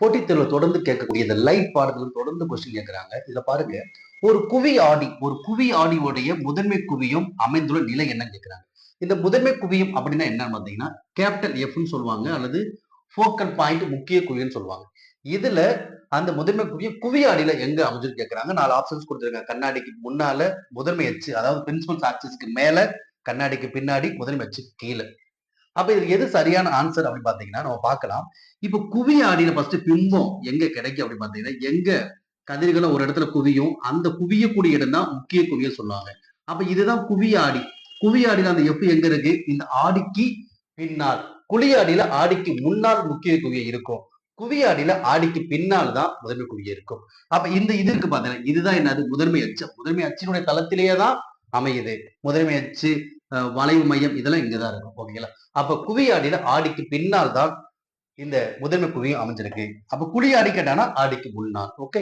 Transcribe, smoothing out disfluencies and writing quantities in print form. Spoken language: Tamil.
போட்டித் தேர்வுல தொடர்ந்து கேட்கக்கூடிய இந்த லைவ் பாடத்துல தொடர்ந்து கொஸ்டின் கேட்கிறாங்க. இதுல பாருங்க, ஒரு குவி ஆடியோடைய முதன்மை குவியம் அமைந்துள்ள நிலை என்னன்னு கேட்கிறாங்க. இந்த முதன்மை குவியம் அப்படின்னா என்னன்னு பாத்தீங்கன்னா, கேபிட்டல் எஃப்னு சொல்லுவாங்க அல்லது ஃபோக்கல் பாயிண்ட் முக்கிய குவியம்னு சொல்லுவாங்க. இதுல அந்த முதன்மை குவியம் குவி ஆடியில எங்க அமைஞ்சிருக்கு கேட்கிறாங்க. 4 ஆப்ஷன்ஸ் கொடுத்துருக்காங்க. கண்ணாடிக்கு முன்னால முதன்மை அச்சு, அதாவது பிரின்சிபல் ஆக்சிஸ்க்கு மேல, கண்ணாடிக்கு பின்னாடி, முதன்மை அச்சுக்கு கீழே. அப்ப இதுக்கு எது சரியான ஆன்சர் அப்படின்னு பாத்தீங்கன்னா நம்ம பார்க்கலாம். இப்ப குவி ஆடியில ஃபர்ஸ்ட் பிம்பம் எங்க கிடைக்கும் அப்படின்னு பாத்தீங்கன்னா, எங்க கதிர்களை ஒரு இடத்துல குவியும், அந்த குவியக்கூடிய இடம் தான் முக்கிய குவியல் சொல்லுவாங்க. அப்ப இதுதான் குவி ஆடி. குவி ஆடியில அந்த எஃப் எங்க இருக்கு? இந்த ஆடிக்கு பின்னால். குழி ஆடியில ஆடிக்கு முன்னால் முக்கிய குவியம் இருக்கும். குவி ஆடியில ஆடிக்கு பின்னால் தான் முதன்மை குவியம் இருக்கும். அப்ப இந்த இது இருக்கு பாத்தீங்கன்னா, இதுதான் என்னது? முதன்மை அச்சு. முதன்மை அச்சினுடைய தளத்திலேயே தான் அமையுது. முதன்மை அச்சு, வளைவு மையம் இதெல்லாம் இங்கதான் இருக்கும். ஓகேங்களா? அப்ப குவி ஆடியில ஆடிக்கு பின்னால் தான் இந்த முதன்மை குவியம் அமைஞ்சிருக்கு. அப்ப குழி ஆடி கேட்டானா ஆடிக்கு முன்னால். ஓகே.